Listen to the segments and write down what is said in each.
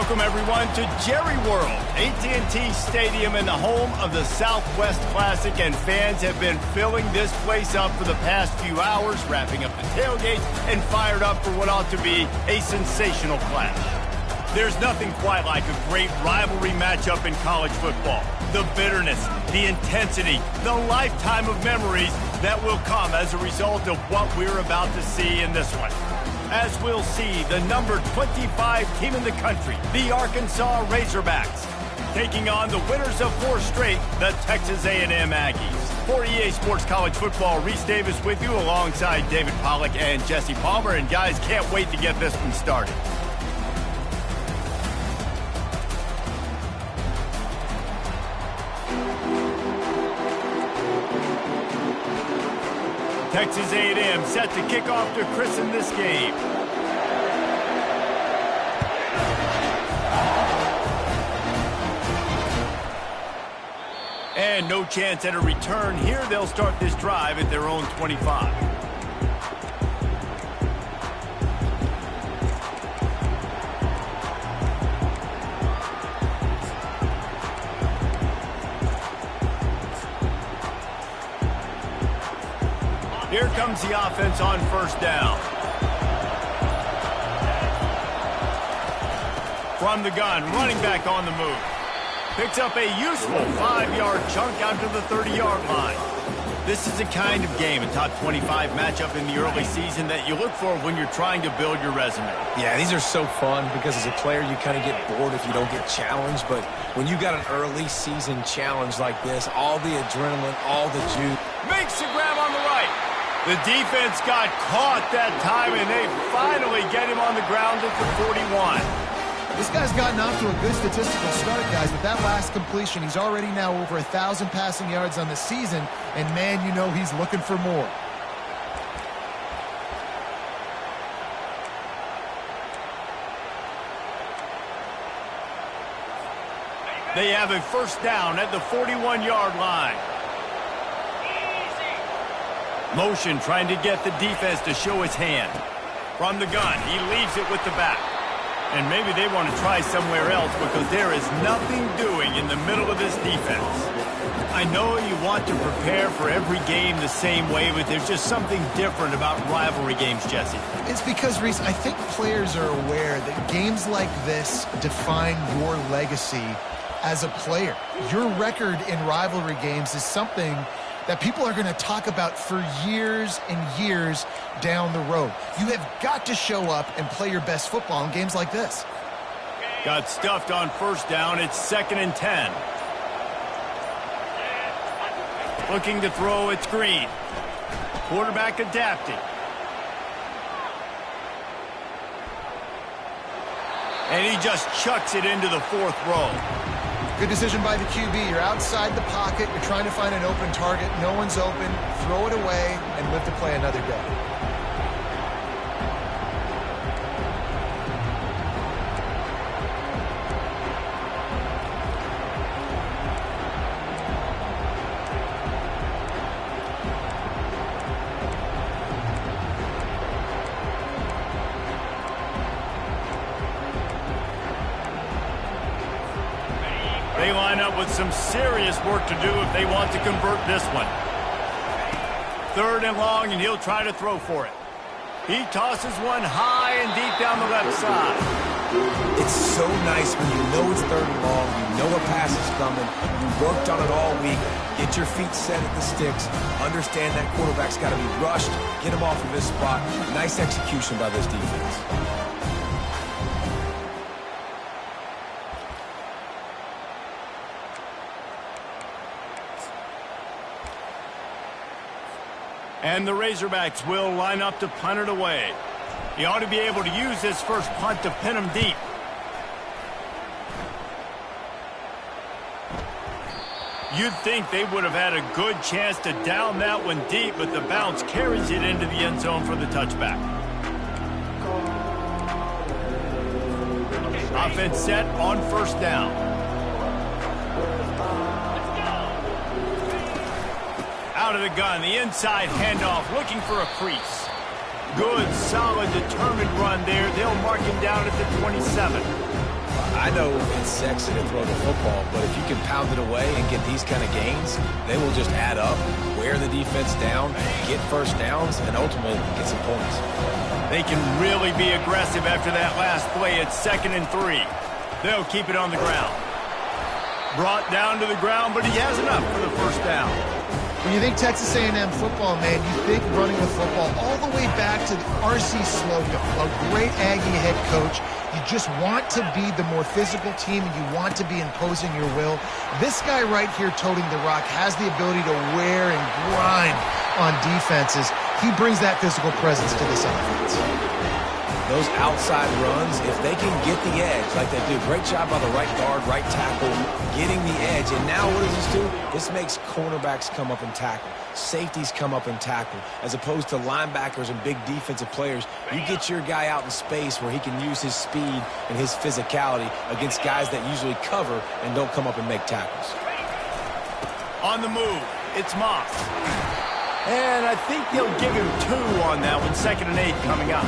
Welcome, everyone, to Jerry World, AT&T Stadium and the home of the Southwest Classic, and fans have been filling this place up for the past few hours, wrapping up the tailgates and fired up for what ought to be a sensational clash. There's nothing quite like a great rivalry matchup in college football. The bitterness, the intensity, the lifetime of memories that will come as a result of what we're about to see in this one. As we'll see, the number 25 team in the country, the Arkansas Razorbacks, taking on the winners of 4 straight, the Texas A&M Aggies. For EA Sports College Football, Reese Davis with you alongside David Pollack and Jesse Palmer. And guys, can't wait to get this one started. Texas A&M set to kick off to christen this game. And no chance at a return here. They'll start this drive at their own 25. Here comes the offense on first down. From the gun, running back on the move. Picks up a useful 5-yard chunk out to the 30-yard line. This is the kind of game, a top 25 matchup in the early season, that you look for when you're trying to build your resume. Yeah, these are so fun because as a player you kind of get bored if you don't get challenged, but when you got an early season challenge like this, all the adrenaline, all the juice. Makes the grab on the right. The defense got caught that time, and they finally get him on the ground at the 41. This guy's gotten off to a good statistical start, guys. With that last completion, he's already now over 1,000 passing yards on the season, and man, you know he's looking for more. They have a first down at the 41-yard line. Motion trying to get the defense to show his hand. From the gun, he leaves it with the back. And maybe they want to try somewhere else because there is nothing doing in the middle of this defense. I know you want to prepare for every game the same way, but there's just something different about rivalry games, Jesse. It's because, Reese, I think players are aware that games like this define your legacy as a player. Your record in rivalry games is something that people are going to talk about for years and years down the road. You have got to show up and play your best football in games like this. Got stuffed on first down. It's 2nd and 10. Looking to throw, it's Green. Quarterback adapting. And he just chucks it into the 4th row. Good decision by the QB. You're outside the pocket. You're trying to find an open target. No one's open. Throw it away and live to play another day. They line up with some serious work to do if they want to convert this one. 3rd and long, and he'll try to throw for it. He tosses one high and deep down the left side. It's so nice when you know it's 3rd and long, you know a pass is coming, you worked on it all week, get your feet set at the sticks, understand that quarterback's got to be rushed, get him off of his spot. Nice execution by this defense. And the Razorbacks will line up to punt it away. He ought to be able to use this first punt to pin him deep. You'd think they would have had a good chance to down that one deep, but the bounce carries it into the end zone for the touchback. Offense set on first down. Out of the gun, the inside handoff, looking for a crease. Good, solid, determined run there. They'll mark him down at the 27. I know it's sexy to throw the football, but if you can pound it away and get these kind of gains, they will just add up, wear the defense down, get first downs, and ultimately get some points. They can really be aggressive after that last play. It's 2nd and 3. They'll keep it on the ground. Brought down to the ground, but he has enough for the first down. When you think Texas A&M football, man, you think running the football all the way back to R.C. Slocum, a great Aggie head coach. You just want to be the more physical team, and you want to be imposing your will. This guy right here toting the rock has the ability to wear and grind on defenses. He brings that physical presence to this offense. Those outside runs, if they can get the edge, like they do, great job by the right guard, right tackle, getting the edge. And now what does this do? This makes cornerbacks come up and tackle. Safeties come up and tackle. As opposed to linebackers and big defensive players, you get your guy out in space where he can use his speed and his physicality against guys that usually cover and don't come up and make tackles. On the move, it's Moss. And I think they'll give him 2 on that one, 2nd and 8 coming up.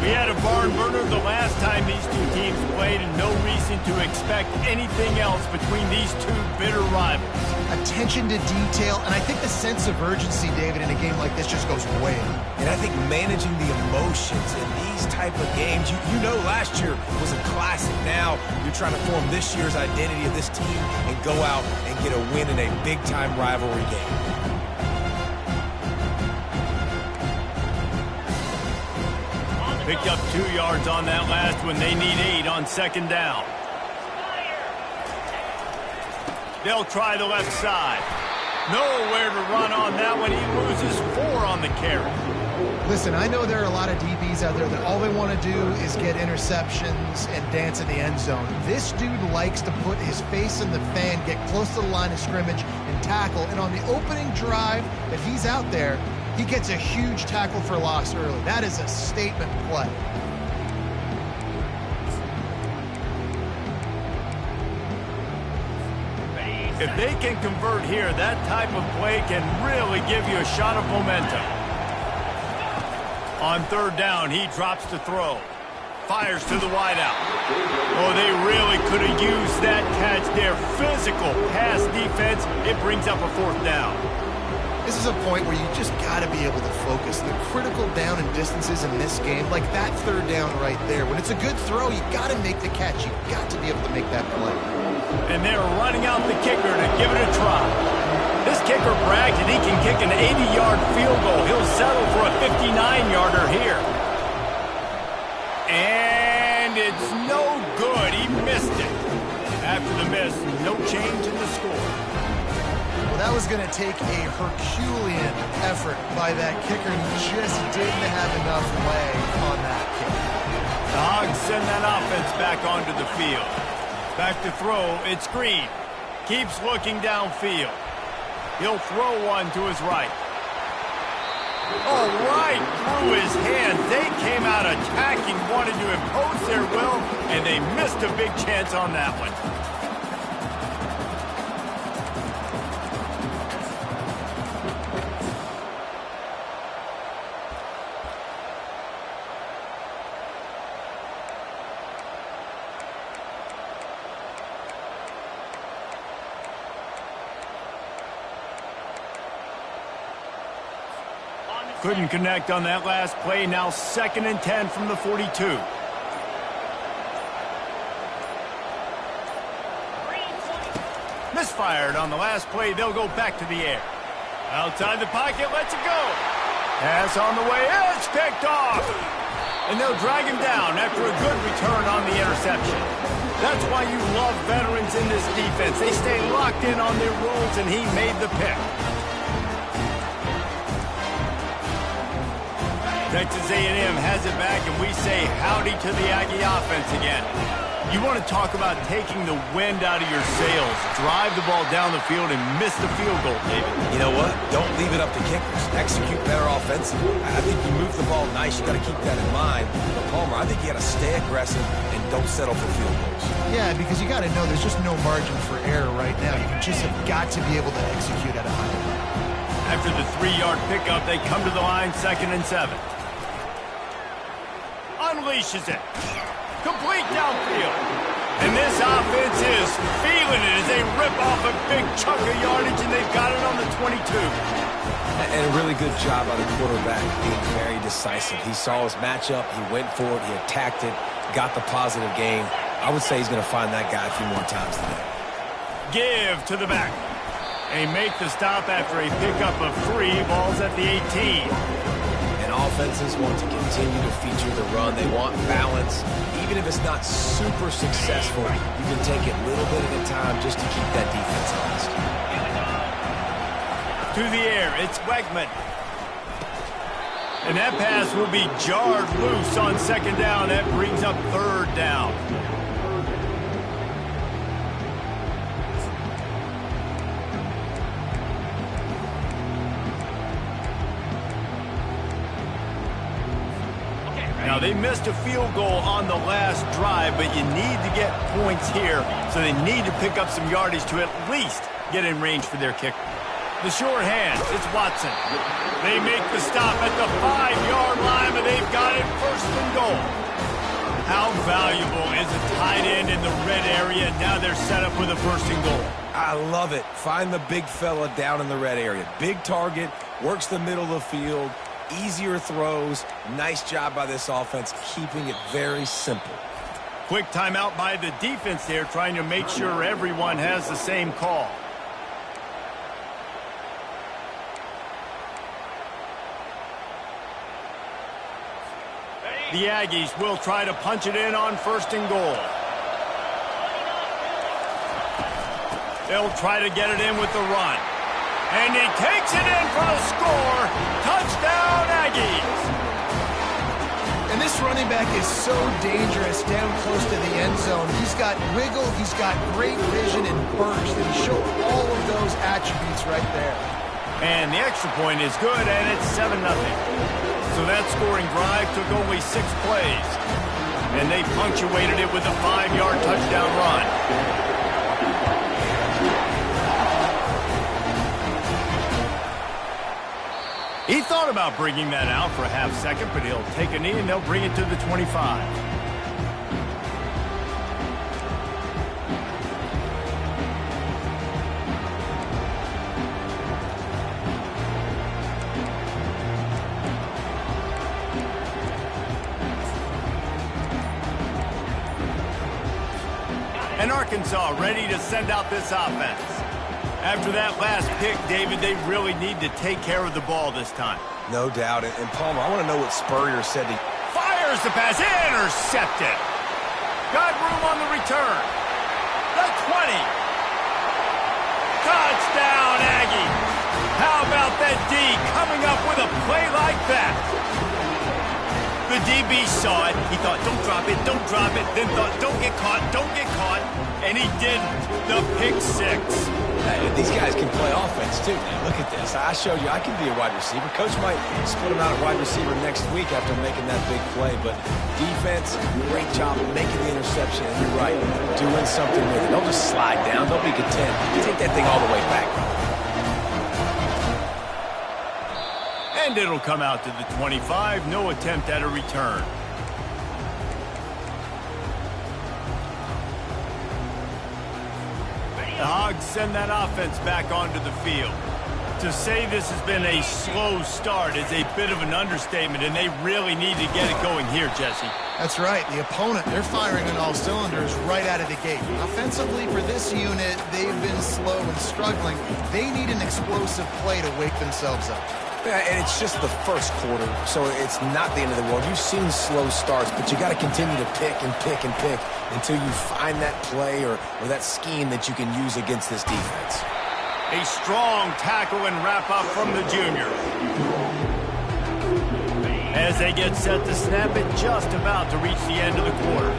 We had a barn burner the last time these two teams played, and no reason to expect anything else between these two bitter rivals. Attention to detail, and I think the sense of urgency, David, in a game like this just goes way up. And I think managing the emotions in these type of games, you know last year was a classic. Now you're trying to form this year's identity of this team and go out and get a win in a big-time rivalry game. Picked up 2 yards on that last one. They need 8 on 2nd down. They'll try the left side. Nowhere to run on that one. He loses 4 on the carry. Listen, I know there are a lot of DBs out there that all they want to do is get interceptions and dance in the end zone. This dude likes to put his face in the fan, get close to the line of scrimmage, and tackle. And on the opening drive, if he's out there, he gets a huge tackle for loss early. That is a statement play. If they can convert here, that type of play can really give you a shot of momentum. On 3rd down, he drops to throw. Fires to the wideout. Oh, they really could have used that catch there. Physical pass defense. It brings up a 4th down. This is a point where you just got to be able to focus. The critical down and distances in this game, like that 3rd down right there, when it's a good throw, you got to make the catch. You got to be able to make that play. And they're running out the kicker to give it a try. This kicker bragged that he can kick an 80-yard field goal. He'll settle for a 59-yarder here. And it's no good. He missed it. After the miss, no change in the score. Well, that was going to take a Herculean effort by that kicker. He just didn't have enough leg on that kick. The Hogs send that offense back onto the field. Back to throw, it's Green. Keeps looking downfield. He'll throw one to his right. Oh, right through his hands. They came out attacking, wanted to impose their will, and they missed a big chance on that one. Couldn't connect on that last play. Now 2nd and 10 from the 42. Misfired on the last play. They'll go back to the air. Outside the pocket, lets it go. Pass on the way. It's picked off. And they'll drag him down after a good return on the interception. That's why you love veterans in this defense. They stay locked in on their roles, and he made the pick. Texas A&M has it back, and we say howdy to the Aggie offense again. You want to talk about taking the wind out of your sails. Drive the ball down the field and miss the field goal, David. You know what? Don't leave it up to kickers. Execute better offensively. I think you move the ball nice. You got to keep that in mind. But Palmer, I think you got to stay aggressive and don't settle for field goals. Yeah, because you got to know there's just no margin for error right now. You just have got to be able to execute at a high level. After the 3-yard pickup, they come to the line, 2nd and 7. Unleashes it. Complete downfield. And this offense is feeling it as they rip off a big chunk of yardage, and they've got it on the 22. And a really good job by the quarterback being very decisive. He saw his matchup, he went for it, he attacked it, got the positive gain. I would say he's going to find that guy a few more times today. Give to the back. They make the stop after a pickup of 3 balls at the 18. And offenses want to continue to feature the run. They want balance. Even if it's not super successful, you can take it little bit at a time just to keep that defense honest. To the air, it's Wegman. And that pass will be jarred loose on second down. That brings up third down. Now, they missed a field goal on the last drive, but you need to get points here, so they need to pick up some yardage to at least get in range for their kicker. The short hand, it's Watson. They make the stop at the 5-yard line, but they've got it first and goal. How valuable is a tight end in the red area? Now they're set up with a first and goal. I love it. Find the big fella down in the red area. Big target, works the middle of the field, easier throws. Nice job by this offense, keeping it very simple. Quick timeout by the defense there, trying to make sure everyone has the same call. The Aggies will try to punch it in on first and goal. They'll try to get it in with the run. And he takes it in for the score. Touchdown, Aggies. And this running back is so dangerous down close to the end zone. He's got wiggle, he's got great vision and burst, and he showed all of those attributes right there. And the extra point is good, and it's 7-0. So that scoring drive took only 6 plays. And they punctuated it with a 5-yard touchdown run. He thought about bringing that out for a half second, but he'll take a knee and they'll bring it to the 25. And Arkansas ready to send out this offense. After that last pick, David, they really need to take care of the ball this time. No doubt. And Palmer, I want to know what Spurrier said to... Fires the pass, intercepted. Got room on the return. The 20. Touchdown, Aggie. How about that D coming up with a play like that? The DB saw it. He thought, don't drop it, don't drop it. Then thought, don't get caught, don't get caught. And he didn't. The pick 6. Hey, these guys can play offense, too. Now, look at this. I showed you I can be a wide receiver. Coach might split him out at wide receiver next week after making that big play. But defense, great job of making the interception. And you're right, doing something with it. Don't just slide down. Don't be content. Take that thing all the way back. And it'll come out to the 25. No attempt at a return. The Hogs send that offense back onto the field. To say this has been a slow start is a bit of an understatement, and they really need to get it going here, Jesse. That's right. The opponent, they're firing on all cylinders right out of the gate. Offensively, for this unit, they've been slow and struggling. They need an explosive play to wake themselves up. Yeah, and it's just the first quarter, so it's not the end of the world. You've seen slow starts, but you got to continue to pick and pick and pick until you find that play or that scheme that you can use against this defense. A strong tackle and wrap-up from the junior. As they get set to snap it, just about to reach the end of the quarter.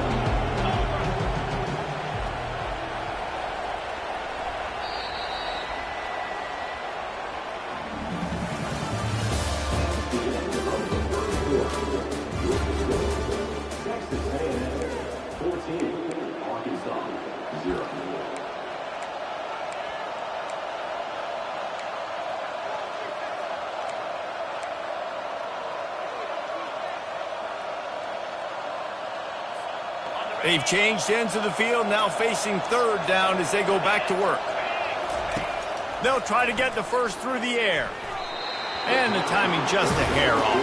They've changed ends of the field, now facing third down as they go back to work. They'll try to get the first through the air. And the timing just a hair off.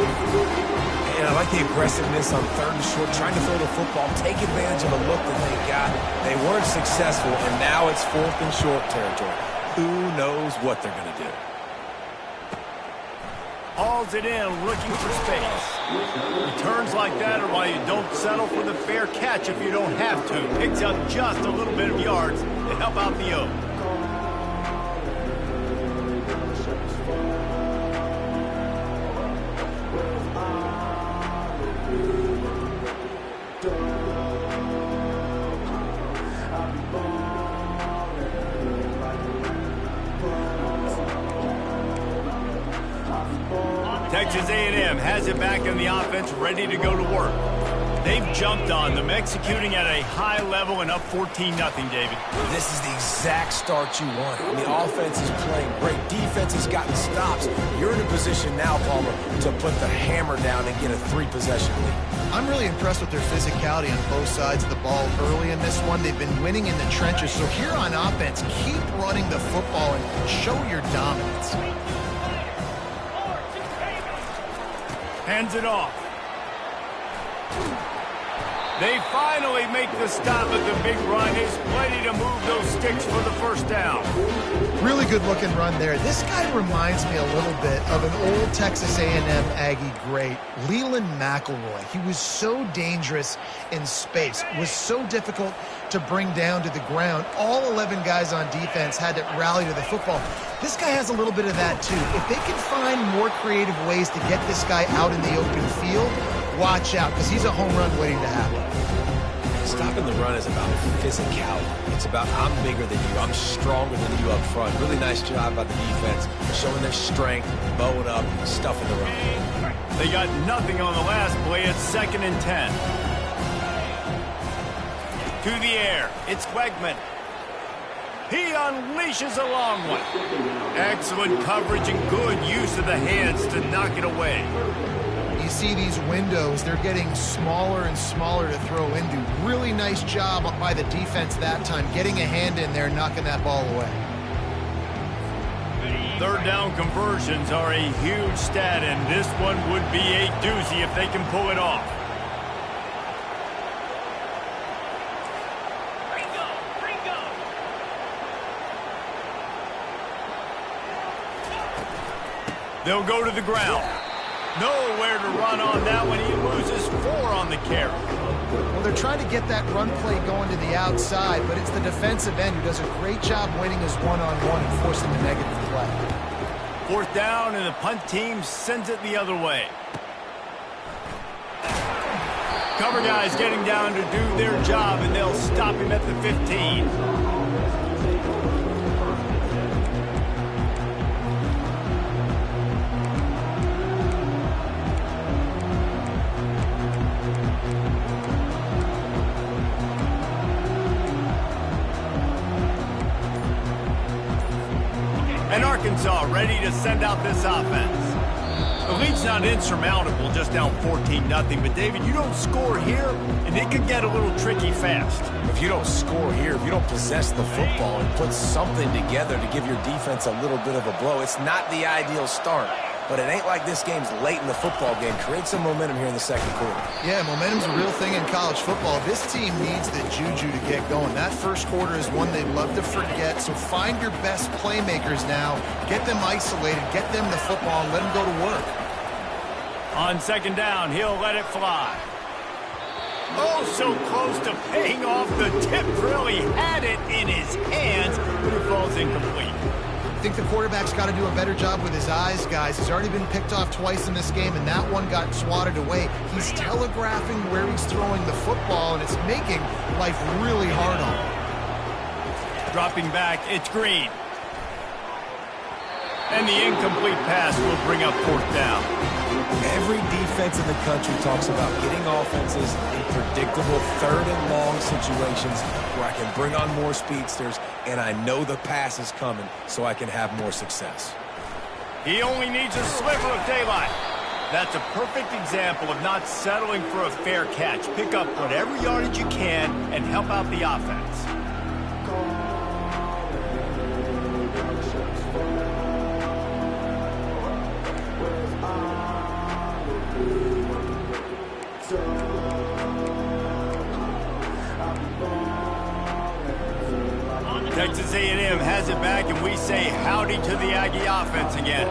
And I like the aggressiveness on third and short, trying to throw the football, take advantage of a look that they got. They weren't successful, and now it's fourth and short territory. Who knows what they're going to do? Hauls it in, looking for space. Returns like that are why you don't settle for the fair catch if you don't have to. Picks up just a little bit of yards to help out the O. Texas A&M has it back in the offense, ready to go to work. They've jumped on them, executing at a high level and up 14-0, David. This is the exact start you want. The offense is playing great. Defense has gotten stops. You're in a position now, Palmer, to put the hammer down and get a 3-possession lead. I'm really impressed with their physicality on both sides of the ball early in this one. They've been winning in the trenches. So here on offense, keep running the football and show your dominance. Hands it off. They finally make the stop at the big run. Is plenty to move those sticks for the first down. Really good looking run there. This guy reminds me a little bit of an old Texas A&M Aggie great, Leland McElroy. He was so dangerous in space, was so difficult to bring down to the ground. All 11 guys on defense had to rally to the football. This guy has a little bit of that too. If they can find more creative ways to get this guy out in the open field, watch out, because he's a home run waiting to happen. Stopping the run is about physicality. It's about I'm bigger than you, I'm stronger than you up front. Really nice job by the defense, showing their strength, bowing up, stuffing the run. They got nothing on the last play. It's 2nd and 10. To the air, it's Wegman. He unleashes a long one. Excellent coverage and good use of the hands to knock it away. You see these windows, they're getting smaller and smaller to throw into. Really nice job by the defense that time, getting a hand in there, knocking that ball away. Third down conversions are a huge stat, and this one would be a doozy if they can pull it off. They'll go to the ground. Nowhere to run on that one. He loses 4 on the carry. Well, they're trying to get that run play going to the outside, but it's the defensive end who does a great job winning his one-on-one and forcing the negative play. 4th down, and the punt team sends it the other way. Cover guys getting down to do their job, and they'll stop him at the 15. And Arkansas ready to send out this offense. The lead's not insurmountable, just down 14-0. But, David, you don't score here, and it could get a little tricky fast. If you don't score here, if you don't possess the football and put something together to give your defense a little bit of a blow, it's not the ideal start. But it ain't like this game's late in the football game. Create some momentum here in the second quarter. Yeah, momentum's a real thing in college football. This team needs the juju to get going. That first quarter is one they'd love to forget, so find your best playmakers now. Get them isolated, get them the football, and let them go to work. On 2nd down, he'll let it fly. Oh, so close to paying off the tip drill. He had it in his hands, but it falls incomplete. I think the quarterback's got to do a better job with his eyes, guys. He's already been picked off twice in this game, and that one got swatted away. He's telegraphing where he's throwing the football, and it's making life really hard on him. Dropping back, it's Green. And the incomplete pass will bring up 4th down. Every defense in the country talks about getting offenses in predictable 3rd and long situations where I can bring on more speedsters and I know the pass is coming so I can have more success. He only needs a sliver of daylight. That's a perfect example of not settling for a fair catch. Pick up whatever yardage you can and help out the offense. Texas A&M has it back, and we say howdy to the Aggie offense again.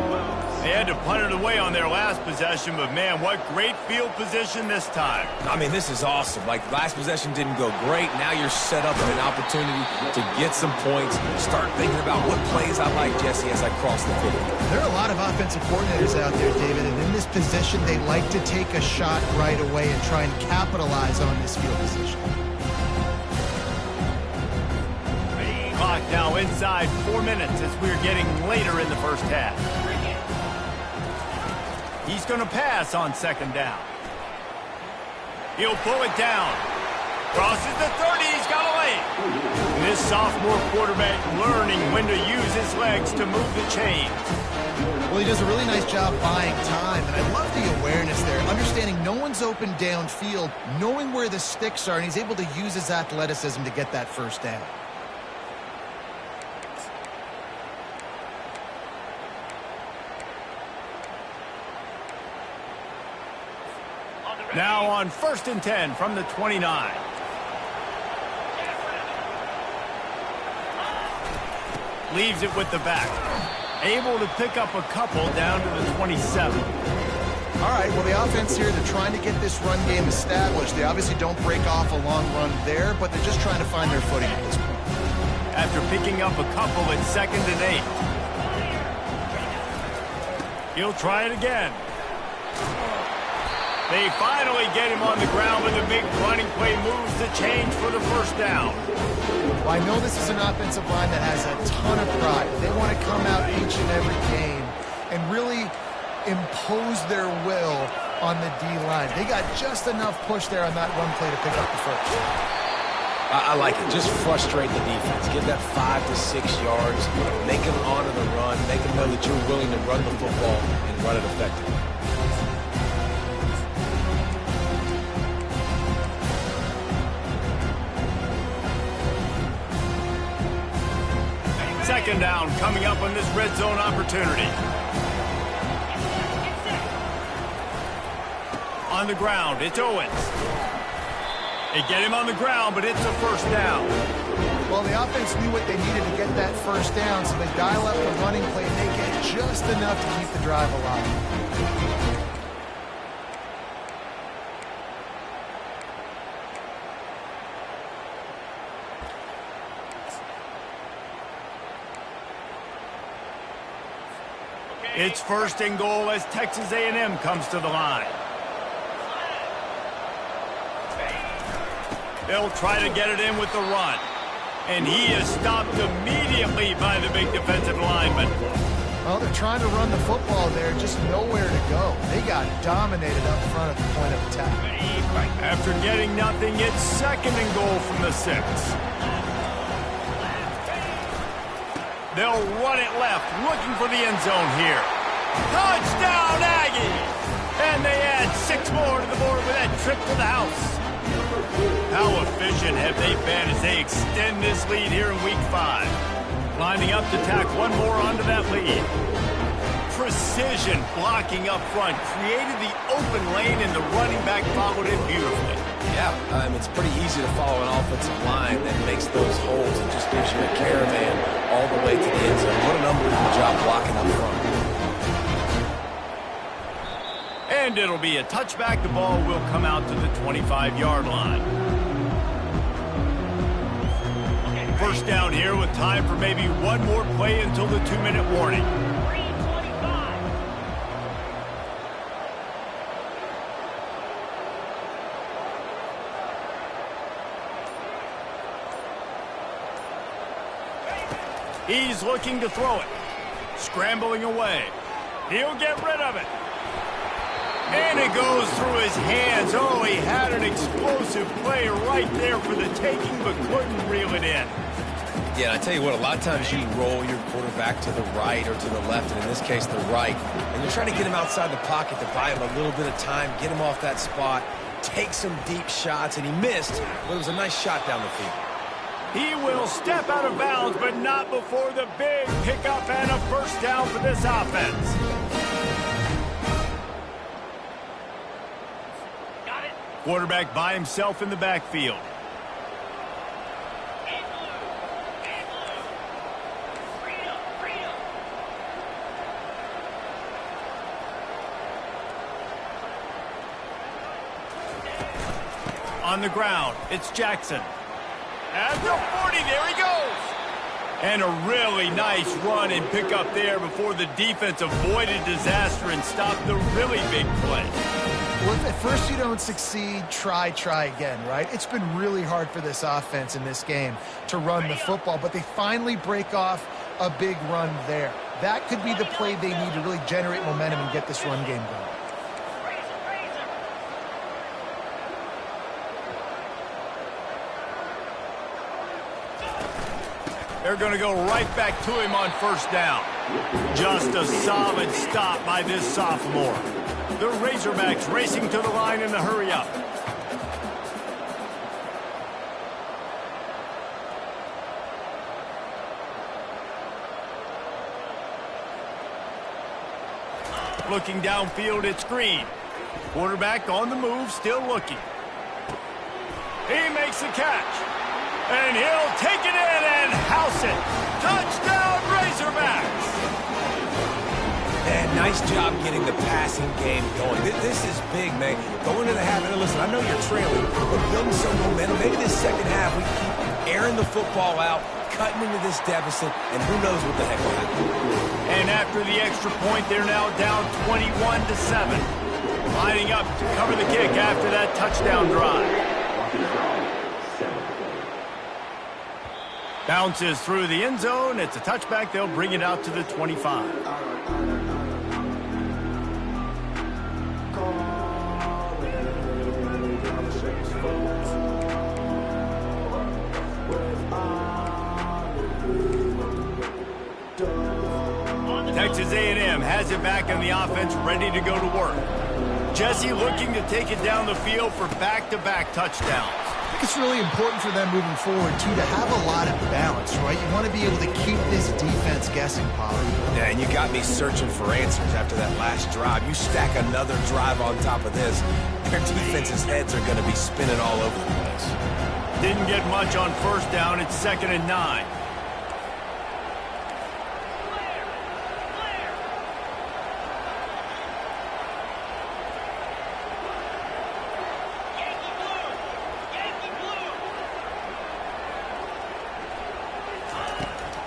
They had to punt it away on their last possession, but, man, what great field position this time. I mean, this is awesome. Like, last possession didn't go great. Now you're set up with an opportunity to get some points. Start thinking about what plays I like, Jesse, as I cross the field. There are a lot of offensive coordinators out there, David, and in this position, they like to take a shot right away and try and capitalize on this field position. Clock now inside 4 minutes as we're getting later in the first half. He's going to pass on second down. He'll pull it down. Crosses the 30. He's got a lane. And this sophomore quarterback learning when to use his legs to move the chains. Well, he does a really nice job buying time, and I love the awareness there, understanding no one's open downfield, knowing where the sticks are, and he's able to use his athleticism to get that first down. Now on 1st and 10 from the 29. Leaves it with the back. Able to pick up a couple down to the 27. All right, well, the offense here, they're trying to get this run game established. They obviously don't break off a long run there, but they're just trying to find their footing at this point. After picking up a couple at 2nd and 8. He'll try it again. They finally get him on the ground with a big running play, moves the change for the first down. Well, I know this is an offensive line that has a ton of pride. They want to come out each and every game and really impose their will on the D-line. They got just enough push there on that run play to pick up the first. I like it. Just frustrate the defense. Get that 5 to 6 yards. Make them honor the run. Make them know that you're willing to run the football and run it effectively. Second down coming up on this red zone opportunity. On the ground, it's Owens. They get him on the ground, but it's a first down. Well, the offense knew what they needed to get that first down, so they dial up the running play, and they get just enough to keep the drive alive. It's 1st and goal as Texas A&M comes to the line. They'll try to get it in with the run. And he is stopped immediately by the big defensive lineman. Well, they're trying to run the football there, just nowhere to go. They got dominated up front at the point of attack. After getting nothing, it's 2nd and goal from the 6. They'll run it left, looking for the end zone here. Touchdown, Aggies! And they add 6 more to the board with that trip to the house. How efficient have they been as they extend this lead here in Week 5? Lining up to tack one more onto that lead. Precision blocking up front, created the open lane, and the running back followed it beautifully. Yeah, it's pretty easy to follow an offensive line that makes those holes and just gives you a caravan all the way to the end zone. What an unbelievable job blocking up front. And it'll be a touchback. The ball will come out to the 25-yard line. First down here with time for maybe one more play until the 2-minute warning. He's looking to throw it. Scrambling away. He'll get rid of it. And it goes through his hands. Oh, he had an explosive play right there for the taking, but couldn't reel it in. Yeah, and I tell you what, a lot of times you roll your quarterback to the right or to the left, and in this case, the right. And you're trying to get him outside the pocket to buy him a little bit of time, get him off that spot, take some deep shots, and he missed, but it was a nice shot down the field. He will step out of bounds, but not before the big pickup and a first down for this offense. Got it. Quarterback by himself in the backfield. On the ground, it's Jackson. At the 40, there he goes. And a really nice run and pick up there before the defense avoided disaster and stopped the really big play. Well, if at first you don't succeed, try again, right? It's been really hard for this offense in this game to run the football, but they finally break off a big run there. That could be the play they need to really generate momentum and get this run game going. They're going to go right back to him on first down. Just a solid stop by this sophomore. The Razorbacks racing to the line in the hurry-up. Looking downfield, it's Green. Quarterback on the move, still looking. He makes the catch. And he'll take it in and house it. Touchdown, Razorbacks! And nice job getting the passing game going. This is big, man. Go into the half, and listen, I know you're trailing, but building some momentum. Maybe this second half, we keep airing the football out, cutting into this deficit, and who knows what the heck will happen. And after the extra point, they're now down 21-7. Lining up to cover the kick after that touchdown drive. Bounces through the end zone. It's a touchback. They'll bring it out to the 25. Texas A&M has it back in the offense, ready to go to work. Jesse looking to take it down the field for back-to-back touchdowns. I think it's really important for them moving forward, too, to have a lot of balance, right? You want to be able to keep this defense guessing, Pollard. Yeah, and you got me searching for answers after that last drive. You stack another drive on top of this, their defense's heads are going to be spinning all over the place. Didn't get much on first down. It's 2nd and 9.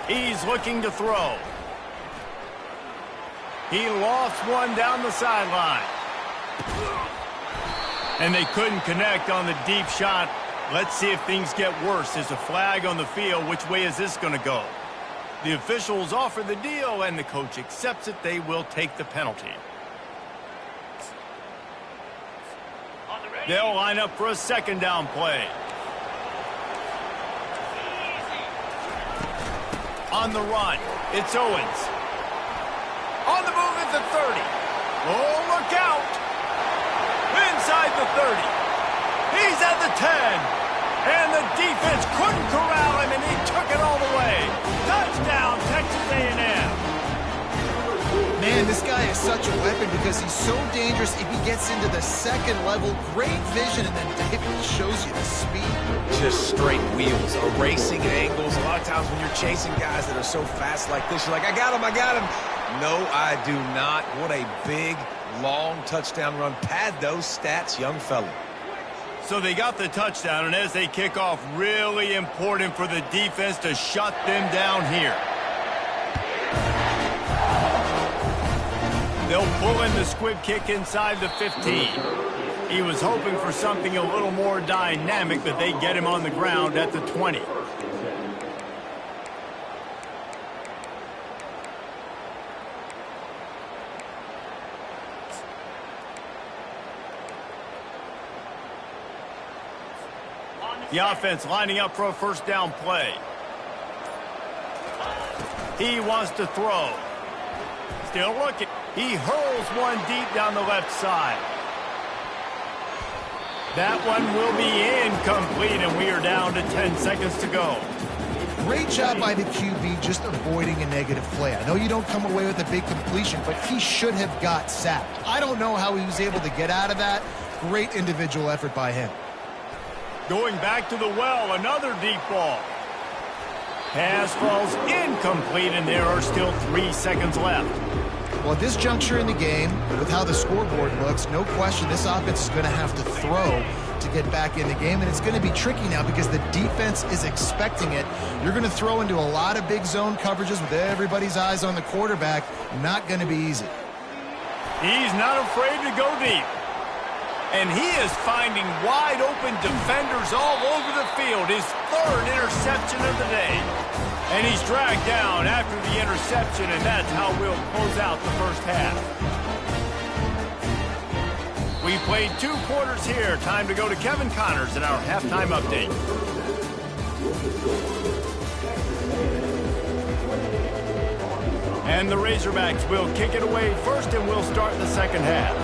He's looking to throw. He lofts one down the sideline. And they couldn't connect on the deep shot. Let's see if things get worse. There's a flag on the field. Which way is this going to go? The officials offer the deal, and the coach accepts it. They will take the penalty. They'll line up for a 2nd down play. On the run, it's Owens. On the move at the 30. Oh, look out. Inside the 30. He's at the 10. And the defense couldn't corral him, and he took it all the way. Touchdown, Texas A&M. Man, this guy is such a weapon because he's so dangerous if he gets into the second level. Great vision, and then David shows you the speed. Just straight wheels, erasing angles. A lot of times when you're chasing guys that are so fast like this, you're like, I got him. No, I do not. What a big, long touchdown run. Pad those stats, young fella. So they got the touchdown, and as they kick off, really important for the defense to shut them down here. They'll pull in the squib kick inside the 15. He was hoping for something a little more dynamic, but they get him on the ground at the 20. The offense lining up for a 1st down play. He wants to throw. Still looking. He hurls one deep down the left side. That one will be incomplete, and we are down to 10 seconds to go. Great job by the QB just avoiding a negative play. I know you don't come away with a big completion, but he should have got sacked. I don't know how he was able to get out of that. Great individual effort by him. Going back to the well, another deep ball. Pass falls incomplete, and there are still 3 seconds left. Well, at this juncture in the game, with how the scoreboard looks, no question this offense is going to have to throw to get back in the game, and it's going to be tricky now because the defense is expecting it. You're going to throw into a lot of big zone coverages with everybody's eyes on the quarterback. Not going to be easy. He's not afraid to go deep. And he is finding wide open defenders all over the field. His third interception of the day. And he's dragged down after the interception, and that's how we'll close out the first half. We played 2 quarters here. Time to go to Kevin Connors in our halftime update. And the Razorbacks will kick it away first, and we'll start the second half.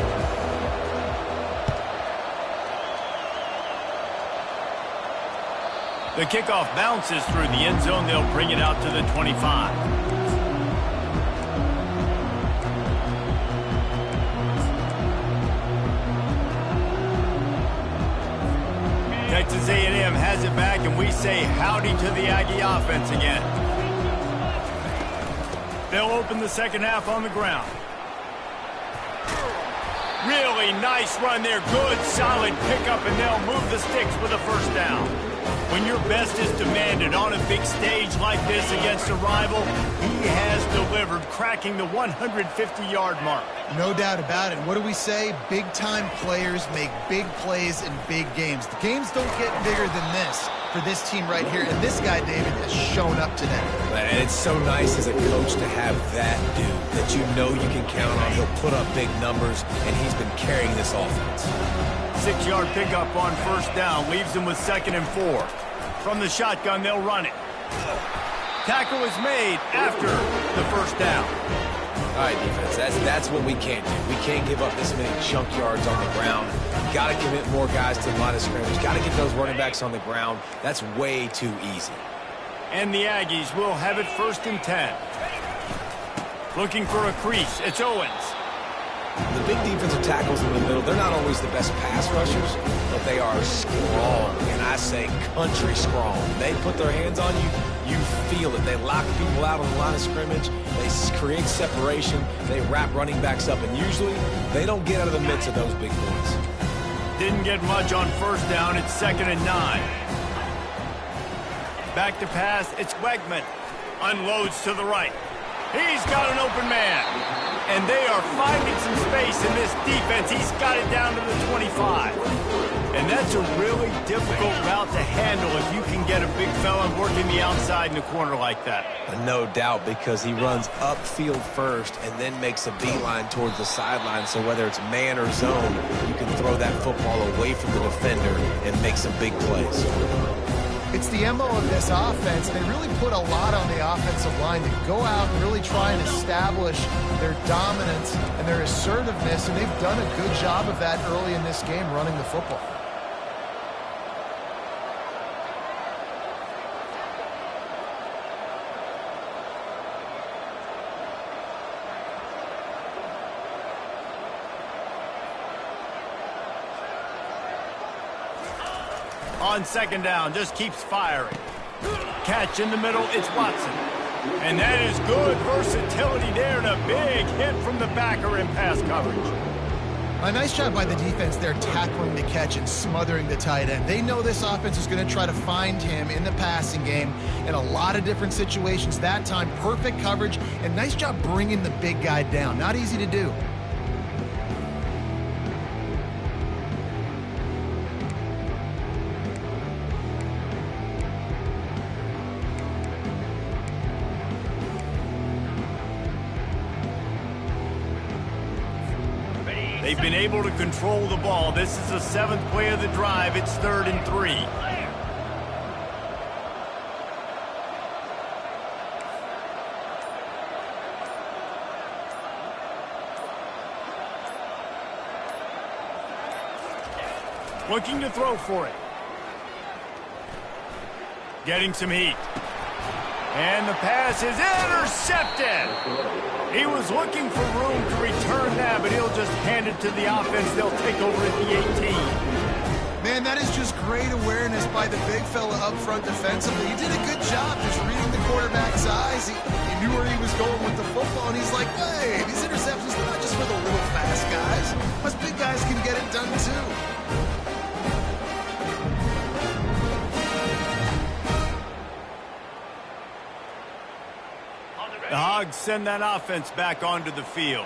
The kickoff bounces through the end zone. They'll bring it out to the 25. Texas A&M has it back, and we say howdy to the Aggie offense again. They'll open the second half on the ground. Really nice run there. Good, solid pickup, and they'll move the sticks with a first down. When your best is demanded on a big stage like this against a rival, he has delivered, cracking the 150-yard mark. No doubt about it. What do we say? Big-time players make big plays in big games. The games don't get bigger than this for this team right here, and this guy, David, has shown up today. And it's so nice as a coach to have that dude that you know you can count on. He'll put up big numbers, and he's been carrying this offense. 6-yard pickup on first down leaves them with 2nd and 4. From the shotgun, they'll run it. Tackle is made after the first down. All right, defense, that's what we can't do. We can't give up this many chunk yards on the ground. Got to commit more guys to the line of scrimmage. Got to get those running backs on the ground. That's way too easy. And the Aggies will have it 1st and 10. Looking for a crease. It's Owens. The big defensive tackles in the middle, they're not always the best pass rushers, but they are strong, and I say country strong. They put their hands on you, you feel it. They lock people out on the line of scrimmage. They create separation. They wrap running backs up, and usually they don't get out of the midst of those big boys. Didn't get much on first down. It's 2nd and 9. Back to pass. It's Wegman. Unloads to the right. He's got an open man. And they are finding some space in this defense. He's got it down to the 25. And that's a really difficult route to handle if you can get a big fella working the outside in the corner like that. No doubt, because he runs upfield first and then makes a beeline towards the sideline. So whether it's man or zone, you can throw that football away from the defender and make some big plays. It's the MO of this offense. They really put a lot on the offensive line to go out and really try and establish their dominance and their assertiveness, and they've done a good job of that early in this game running the football. On 2nd down, just keeps firing. Catch in the middle, it's Watson. And that is good versatility there, and a big hit from the backer in pass coverage. A nice job by the defense there, tackling the catch and smothering the tight end. They know this offense is going to try to find him in the passing game in a lot of different situations. That time, perfect coverage, and nice job bringing the big guy down. Not easy to do. They've been able to control the ball. This is the 7th play of the drive. It's 3rd and 3. Looking to throw for it. Getting some heat. And the pass is intercepted. He was looking for room to return that, but he'll just hand it to the offense. They'll take over at the 18. Man, that is just great awareness by the big fella up front defensively. He did a good job just reading the quarterback's eyes. He knew where he was going with the football, and he's like, hey, these interceptions are not just for the little fast guys. Us big guys can get it done too. The Hogs send that offense back onto the field.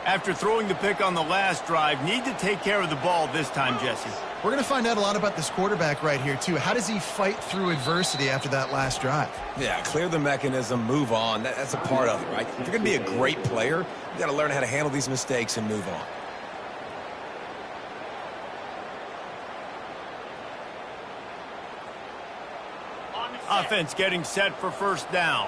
After throwing the pick on the last drive, need to take care of the ball this time, Jesse. We're going to find out a lot about this quarterback right here, too. How does he fight through adversity after that last drive? Yeah, clear the mechanism, move on. That's a part of it, right? If you're going to be a great player, you got to learn how to handle these mistakes and move on. Offense getting set for first down.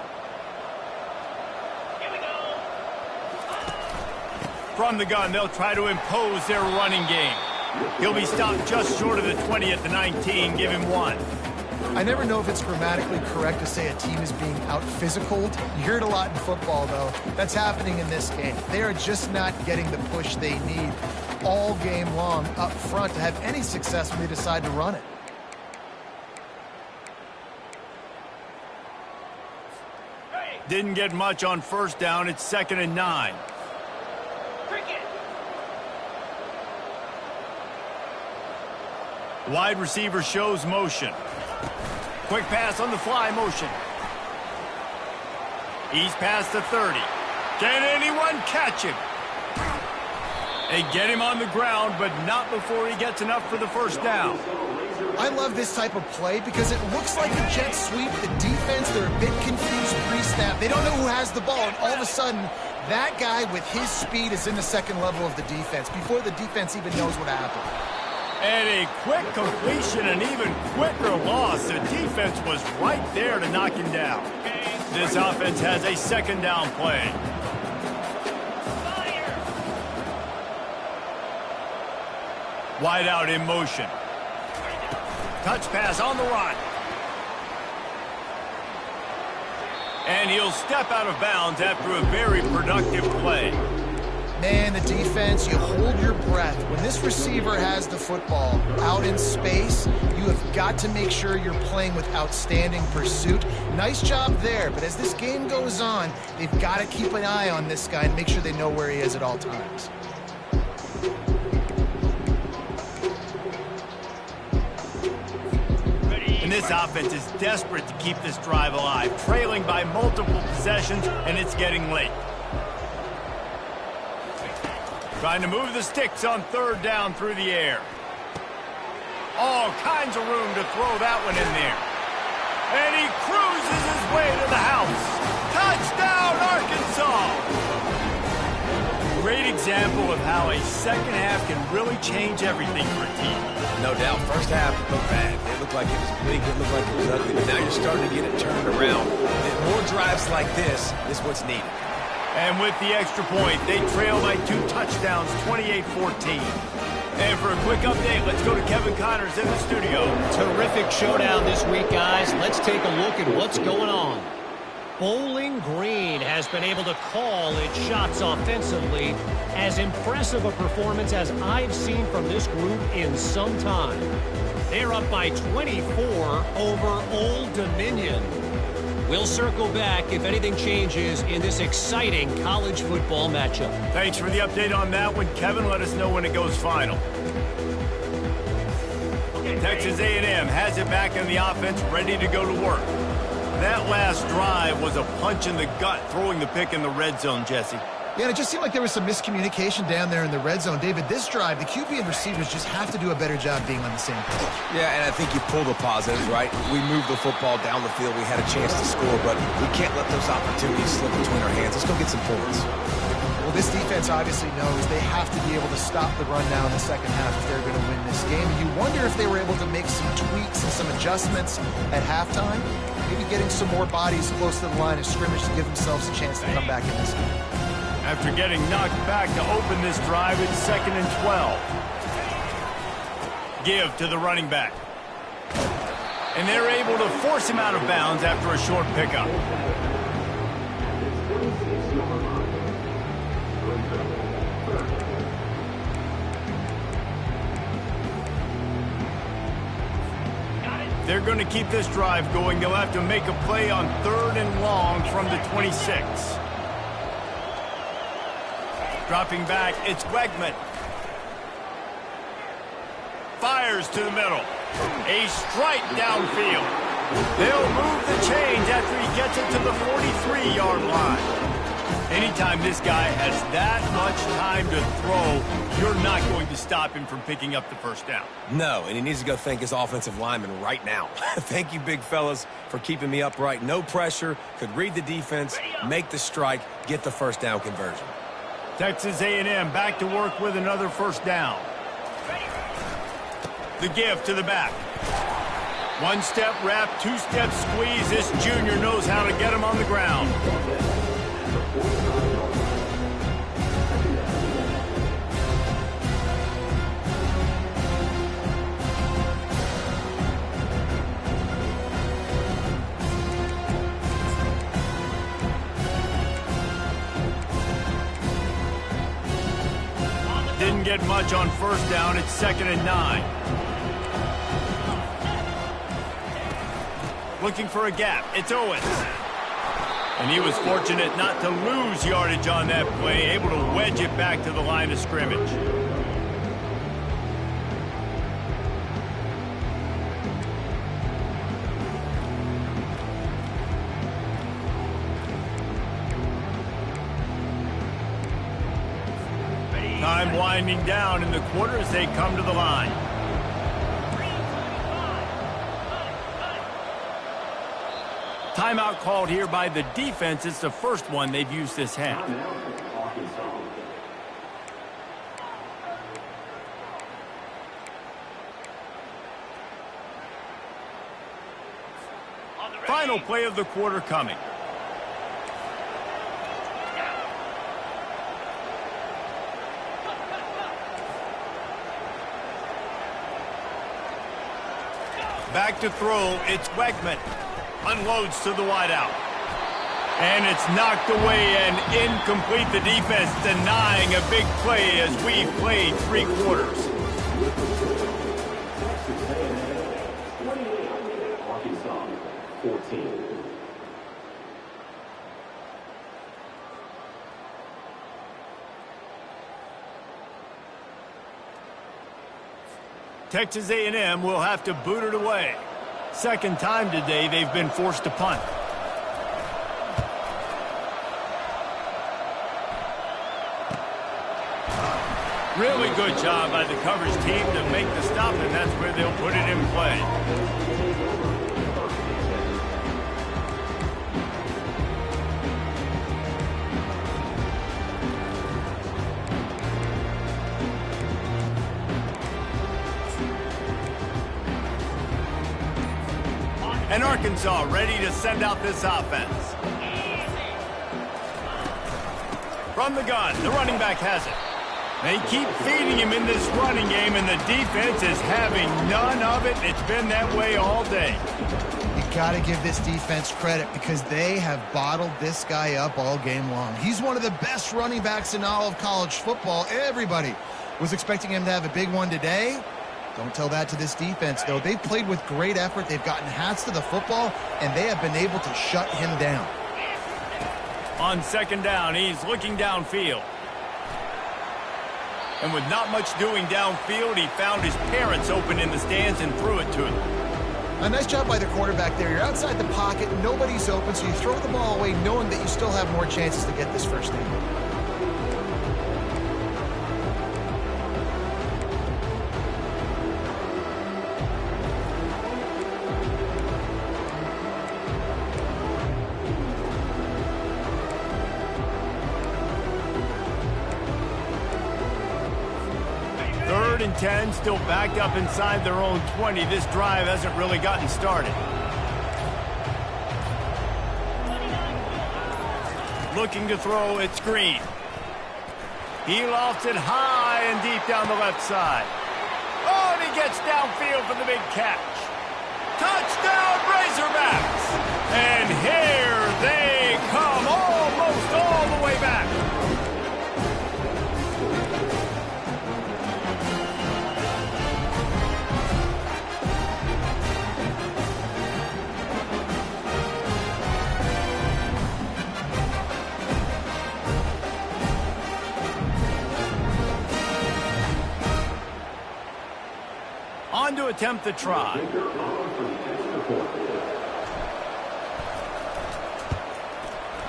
From the gun, they'll try to impose their running game. He'll be stopped just short of the 20 at the 19. Give him 1. I never know if it's grammatically correct to say a team is being out-physicaled. You hear it a lot in football, though. That's happening in this game. They are just not getting the push they need all game long up front to have any success when they decide to run it. Didn't get much on first down. It's 2nd and 9. Wide receiver shows motion. Quick pass on the fly motion. He's past the 30. Can anyone catch him? They get him on the ground, but not before he gets enough for the first down. I love this type of play because it looks like a jet sweep. The defense, they're a bit confused pre-snap. They don't know who has the ball, and all of a sudden, that guy with his speed is in the second level of the defense before the defense even knows what happened. And a quick completion, an even quicker loss. The defense was right there to knock him down. This offense has a 2nd down play. Wide out in motion. Touch pass on the run. And he'll step out of bounds after a very productive play. Man, the defense, you hold your breath. When this receiver has the football out in space, you have got to make sure you're playing with outstanding pursuit. Nice job there, but as this game goes on, they've got to keep an eye on this guy and make sure they know where he is at all times. And this offense is desperate to keep this drive alive, trailing by multiple possessions, and it's getting late. Trying to move the sticks on 3rd down through the air. All kinds of room to throw that one in there. And he cruises his way to the house. Touchdown, Arkansas! Great example of how a second half can really change everything for a team. No doubt. First half looked bad. It looked like it was bleak. It looked like it was ugly. But now you're starting to get it turned around. More drives like this is what's needed. And with the extra point, they trail by 2 touchdowns, 28-14. And for a quick update, let's go to Kevin Connors in the studio. Terrific showdown this week, guys. Let's take a look at what's going on. Bowling Green has been able to call its shots offensively. As impressive a performance as I've seen from this group in some time. They're up by 24 over Old Dominion. We'll circle back if anything changes in this exciting college football matchup. Thanks for the update on that one, Kevin. Let us know when it goes final. Texas A&M has it back in the offense, ready to go to work. That last drive was a punch in the gut, throwing the pick in the red zone, Jesse. Yeah, and it just seemed like there was some miscommunication down there in the red zone. David, this drive, the QB and receivers just have to do a better job being on the same page. Yeah, and I think you pull the positives, right? We moved the football down the field. We had a chance to score, but we can't let those opportunities slip between our hands. Let's go get some points. Well, this defense obviously knows they have to be able to stop the run now in the second half if they're going to win this game. And you wonder if they were able to make some tweaks and some adjustments at halftime, maybe getting some more bodies close to the line of scrimmage to give themselves a chance to come back in this game. After getting knocked back to open this drive, it's 2nd and 12. Give to the running back. And they're able to force him out of bounds after a short pickup. They're going to keep this drive going. They'll have to make a play on 3rd and long from the 26. Dropping back, it's Wegman. Fires to the middle. A strike downfield. They'll move the chains after he gets it to the 43-yard line. Anytime this guy has that much time to throw, you're not going to stop him from picking up the first down. No, and he needs to go thank his offensive lineman right now. Thank you, big fellas, for keeping me upright. No pressure, could read the defense, make the strike, get the first down conversion. Texas A&M back to work with another first down. The give to the back. One-step wrap, two-step squeeze. This junior knows how to get him on the ground. Didn't get much on first down. It's 2nd and 9. Looking for a gap. It's Owens. And he was fortunate not to lose yardage on that play, able to wedge it back to the line of scrimmage. Time winding down in the quarter as they come to the line. Timeout called here by the defense. It's the first one they've used this half. Final play of the quarter coming. Back to throw, it's Wegman. Unloads to the wideout. And it's knocked away and incomplete. The defense denying a big play as we've played 3 quarters. Arkansas, 14. Texas A&M will have to boot it away. Second time today they've been forced to punt. Really good job by the coverage team to make the stop, and that's where they'll put it in play. And Arkansas ready to send out this offense. From the gun, the running back has it. They keep feeding him in this running game, and the defense is having none of it. It's been that way all day. You got to give this defense credit because they have bottled this guy up all game long. He's one of the best running backs in all of college football. Everybody was expecting him to have a big one today. Don't tell that to this defense, though. They've played with great effort. They've gotten hats to the football, and they have been able to shut him down. On second down, he's looking downfield. And with not much doing downfield, he found his parents open in the stands and threw it to them. A nice job by the quarterback there. You're outside the pocket, nobody's open, so you throw the ball away knowing that you still have more chances to get this first down. Third and 10, still backed up inside their own 20. This drive hasn't really gotten started. Looking to throw, it's Green. He lofts it high and deep down the left side. Oh, and he gets downfield for the big catch. Touchdown, Razorbacks! And here they come, almost all the way back. On to attempt the try.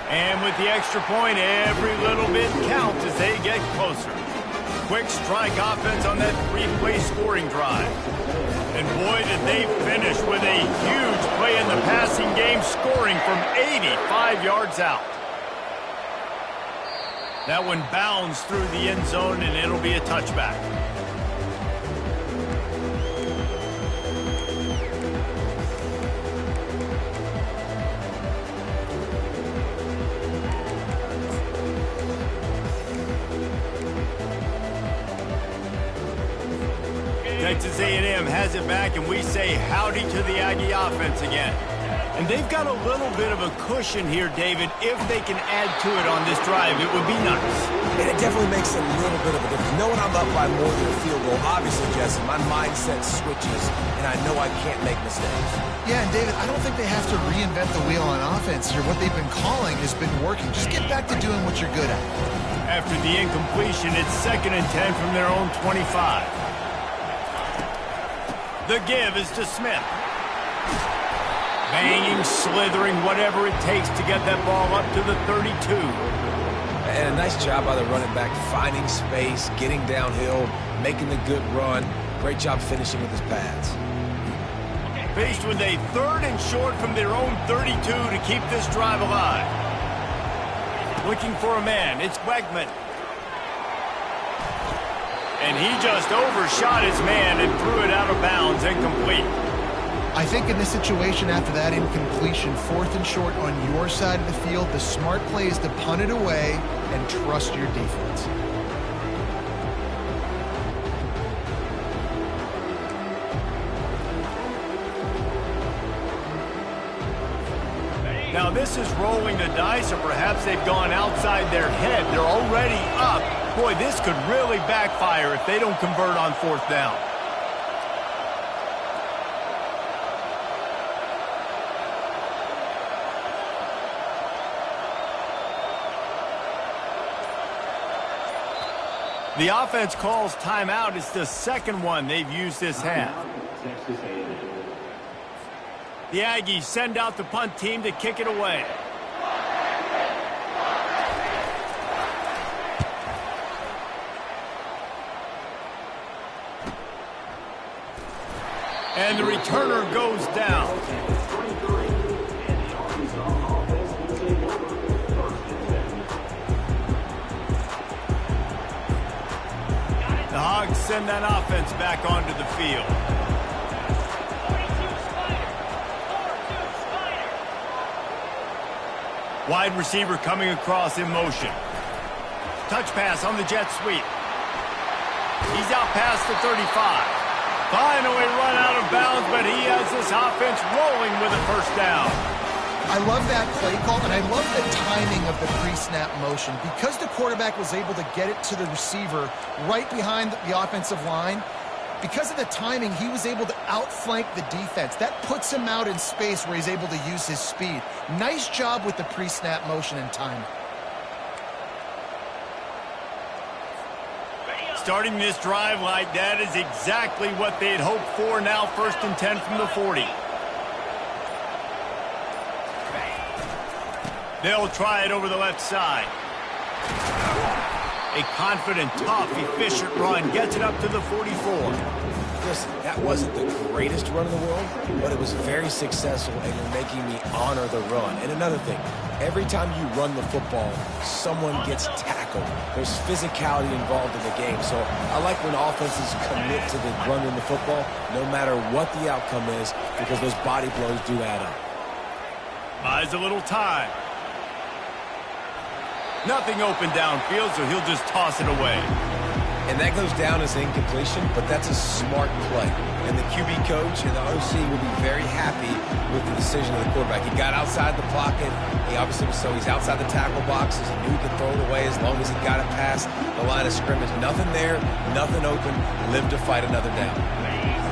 And with the extra point, every little bit counts as they get closer. Quick strike offense on that three-play scoring drive. And boy, did they finish with a huge play in the passing game, scoring from 85 yards out. That one bounds through the end zone, and it'll be a touchback. Texas A&M has it back, and we say howdy to the Aggie offense again. And they've got a little bit of a cushion here, David. If they can add to it on this drive, it would be nice. And it definitely makes a little bit of a difference. Knowing I'm up by more than a field goal, obviously, Jesse, my mindset switches, and I know I can't make mistakes. Yeah, and David, I don't think they have to reinvent the wheel on offense here. What they've been calling has been working. Just get back to doing what you're good at. After the incompletion, it's 2nd and 10 from their own 25. The give is to Smith. Banging, slithering, whatever it takes to get that ball up to the 32. And a nice job by the running back, finding space, getting downhill, making the good run. Great job finishing with his pads. Faced with a 3rd and short from their own 32 to keep this drive alive. Looking for a man, it's Wegman. And he just overshot his man and threw it out of bounds, incomplete. I think in this situation after that incompletion, 4th and short on your side of the field, the smart play is to punt it away and trust your defense. Now this is rolling the dice, or perhaps they've gone outside their head. They're already up. Boy, this could really backfire if they don't convert on 4th down. The offense calls timeout. It's the 2nd one they've used this half. The Aggies send out the punt team to kick it away. And the returner goes down. The Hogs send that offense back onto the field. Wide receiver coming across in motion. Touch pass on the jet sweep. He's out past the 35. Finally run out of bounds, but he has this offense rolling with a 1st down. I love that play call, and I love the timing of the pre-snap motion. Because the quarterback was able to get it to the receiver right behind the offensive line, because of the timing, he was able to outflank the defense. That puts him out in space where he's able to use his speed. Nice job with the pre-snap motion and timing. Starting this drive like that is exactly what they'd hoped for. Now 1st and 10 from the 40. They'll try it over the left side. A confident, tough, efficient run gets it up to the 44. Listen, that wasn't the greatest run in the world, but it was very successful, and you're making me honor the run. And another thing, every time you run the football, someone gets tackled. There's physicality involved in the game. So I like when offenses commit to the running the football, no matter what the outcome is, because those body blows do add up. Buys a little time. Nothing open downfield, so he'll just toss it away. And that goes down as incompletion, but that's a smart play. And the QB coach and the OC will be very happy with the decision of the quarterback. He got outside the pocket. He obviously was he's outside the tackle boxes. He knew he could throw it away as long as he got it past the line of scrimmage. Nothing there, nothing open. Live to fight another down.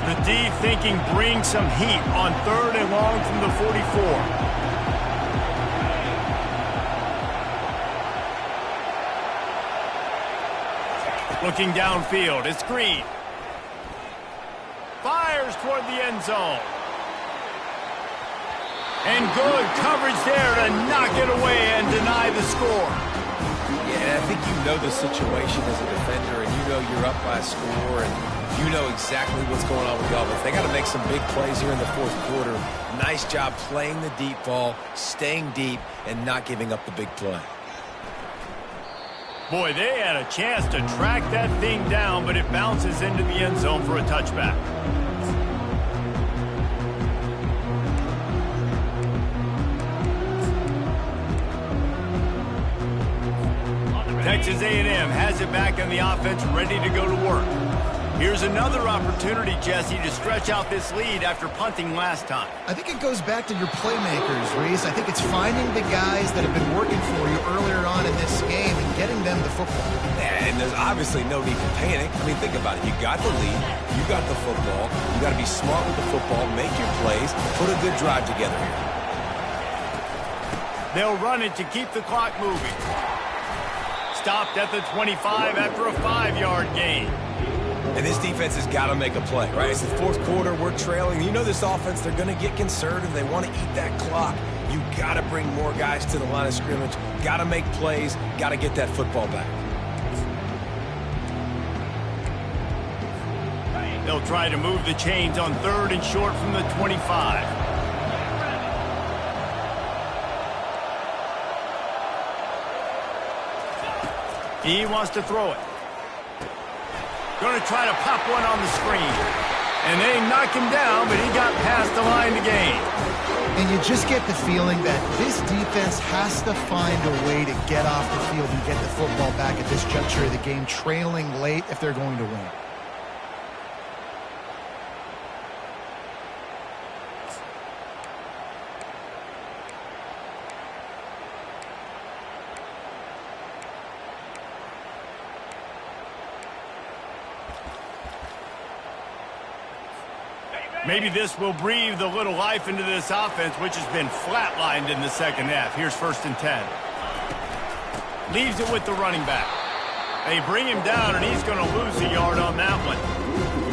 The D thinking bring some heat on 3rd and long from the 44. Looking downfield, it's Green. Fires toward the end zone. And good coverage there to knock it away and deny the score. Yeah, I think you know the situation as a defender, and you know you're up by a score, and you know exactly what's going on with the offense. They got to make some big plays here in the 4th quarter. Nice job playing the deep ball, staying deep, and not giving up the big play. Boy, they had a chance to track that thing down, but it bounces into the end zone for a touchback. Texas A&M has it back in the offense, ready to go to work. Here's another opportunity, Jesse, to stretch out this lead after punting last time. I think it goes back to your playmakers, Reese. I think it's finding the guys that have been working for you earlier on in this game and getting them the football. And there's obviously no need to panic. I mean, think about it. You got the lead. You got the football. You got to be smart with the football, make your plays, put a good drive together here. They'll run it to keep the clock moving. Stopped at the 25 after a 5-yard gain. And this defense has got to make a play, right? It's the 4th quarter. We're trailing. You know this offense, they're going to get conservative. They want to eat that clock. You got to bring more guys to the line of scrimmage. Got to make plays. Got to get that football back. They'll try to move the chains on 3rd and short from the 25. He wants to throw it. Going to try to pop one on the screen. And they knock him down, but he got past the line to gain. And you just get the feeling that this defense has to find a way to get off the field and get the football back at this juncture of the game, trailing late if they're going to win. Maybe this will breathe a little life into this offense, which has been flatlined in the 2nd half. Here's 1st and 10. Leaves it with the running back. They bring him down, and he's going to lose a yard on that one.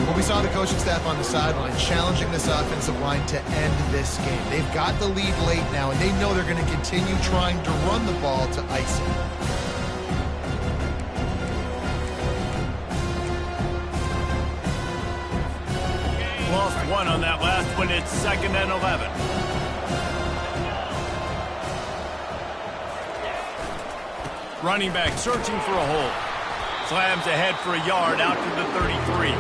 Well, we saw the coaching staff on the sideline challenging this offensive line to end this game. They've got the lead late now, and they know they're going to continue trying to run the ball to ice it. Lost one on that last one. It's 2nd and 11. Running back searching for a hole. Slams ahead for a yard out to the 33.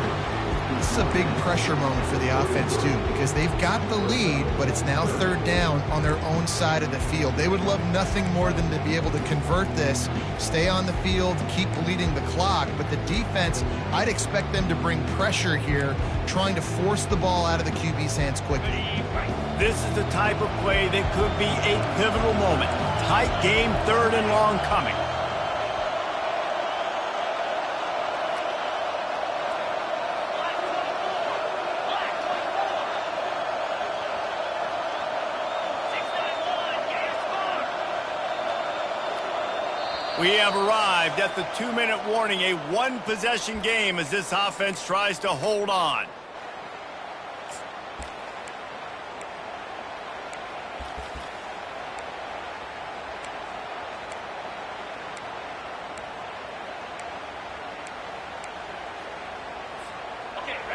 This is a big pressure moment for the offense, too, because they've got the lead, but it's now 3rd down on their own side of the field. They would love nothing more than to be able to convert this, stay on the field, keep bleeding the clock. But the defense, I'd expect them to bring pressure here, trying to force the ball out of the QB's hands quickly. This is the type of play that could be a pivotal moment. Tight game, 3rd and long coming. We have arrived at the 2-minute warning, a 1-possession game as this offense tries to hold on.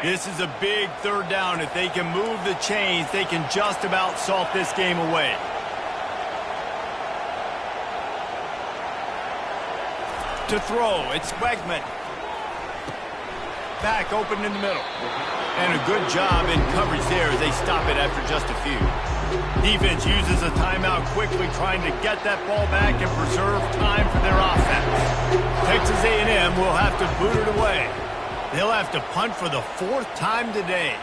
This is a big 3rd down. If they can move the chains, they can just about salt this game away. To throw, it's Wegman. Back open in the middle. And a good job in coverage there as they stop it after just a few. Defense uses a timeout quickly, trying to get that ball back and preserve time for their offense. Texas A&M will have to boot it away. They'll have to punt for the 4th time today.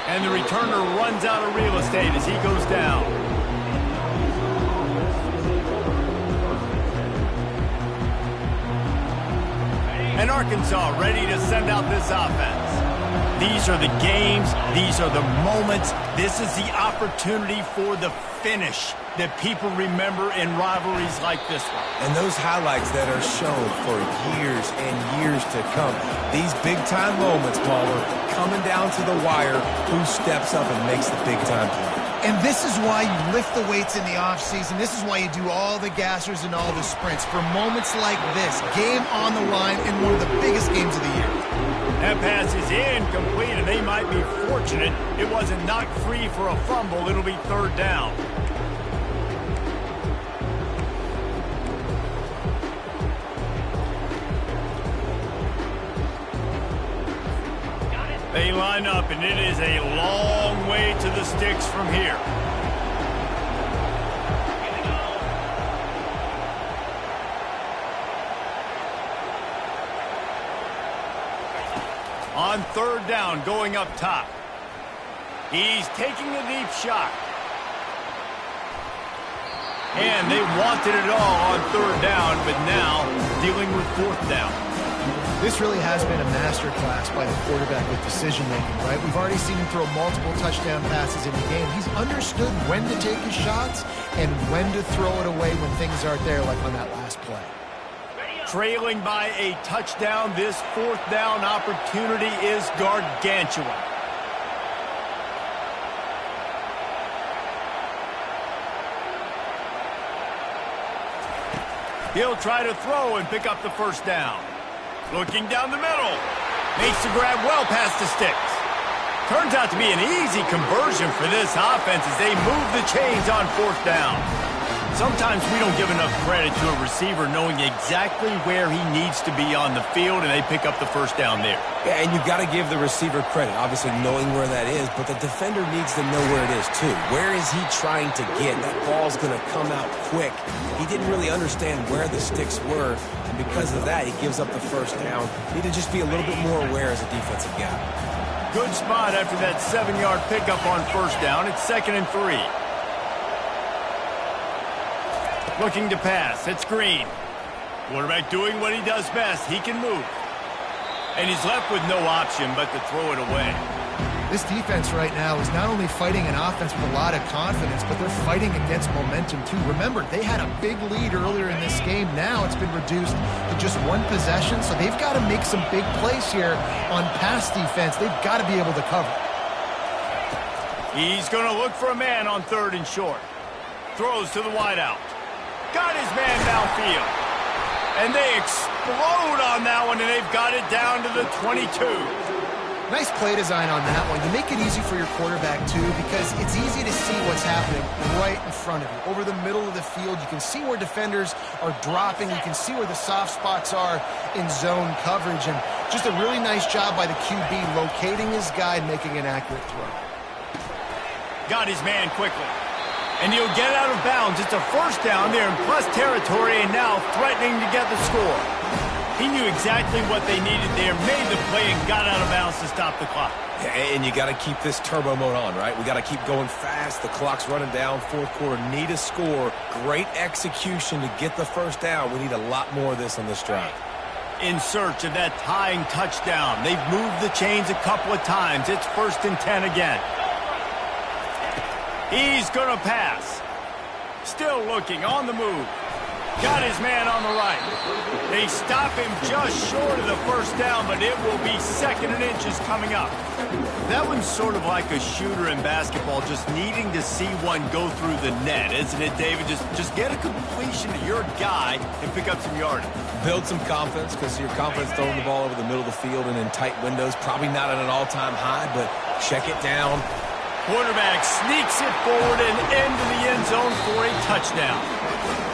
And the returner runs out of real estate as he goes down. And Arkansas ready to send out this offense. These are the games. These are the moments. This is the opportunity for the finish that people remember in rivalries like this one. And those highlights that are shown for years and years to come. These big-time moments, Palmer, coming down to the wire, who steps up and makes the big-time play. And this is why you lift the weights in the offseason. This is why you do all the gassers and all the sprints. For moments like this, game on the line in one of the biggest games of the year. That pass is incomplete, and they might be fortunate it wasn't knocked free for a fumble. It'll be 3rd down. They line up, and it is a long way to the sticks from here. On 3rd down, going up top. He's taking a deep shot. And they wanted it all on 3rd down, but now dealing with 4th down. This really has been a masterclass by the quarterback with decision-making, right? We've already seen him throw multiple touchdown passes in the game. He's understood when to take his shots and when to throw it away when things aren't there, like on that last play. Trailing by a touchdown, this 4th down opportunity is gargantuan. He'll try to throw and pick up the 1st down. Looking down the middle. Makes the grab well past the sticks. Turns out to be an easy conversion for this offense as they move the chains on 4th down. Sometimes we don't give enough credit to a receiver knowing exactly where he needs to be on the field, and they pick up the 1st down there. Yeah, and you've got to give the receiver credit, obviously knowing where that is, but the defender needs to know where it is too. Where is he trying to get? That ball's going to come out quick. He didn't really understand where the sticks were, and because of that, he gives up the 1st down. Need to just be a little bit more aware as a defensive guy. Good spot after that 7-yard pickup on 1st down. It's 2nd and 3. Looking to pass. It's Green. Quarterback doing what he does best. He can move. And he's left with no option but to throw it away. This defense right now is not only fighting an offense with a lot of confidence, but they're fighting against momentum too. Remember, they had a big lead earlier in this game. Now it's been reduced to just 1 possession, so they've got to make some big plays here on pass defense. They've got to be able to cover. He's going to look for a man on 3rd and short. Throws to the wideout. Got his man downfield. And they explode on that one, and they've got it down to the 22. Nice play design on that one. You make it easy for your quarterback, too, because it's easy to see what's happening right in front of you. Over the middle of the field, you can see where defenders are dropping. You can see where the soft spots are in zone coverage. And just a really nice job by the QB locating his guy and making an accurate throw. Got his man quickly. And he'll get out of bounds. It's a 1st down there in plus territory, and now threatening to get the score. He knew exactly what they needed there, made the play, and got out of bounds to stop the clock. Yeah, and you got to keep this turbo mode on, right? We got to keep going fast. The clock's running down. 4th quarter, need a score. Great execution to get the 1st down. We need a lot more of this on this drive. In search of that tying touchdown. They've moved the chains a couple of times. It's 1st and 10 again. He's going to pass. Still looking, on the move. Got his man on the right. They stop him just short of the 1st down, but it will be 2nd and inches coming up. That one's sort of like a shooter in basketball, just needing to see one go through the net, isn't it, David? Just get a completion to your guy and pick up some yardage. Build some confidence, because your confidence throwing the ball over the middle of the field and in tight windows, probably not at an all-time high, but check it down. Quarterback sneaks it forward and into the end zone for a touchdown.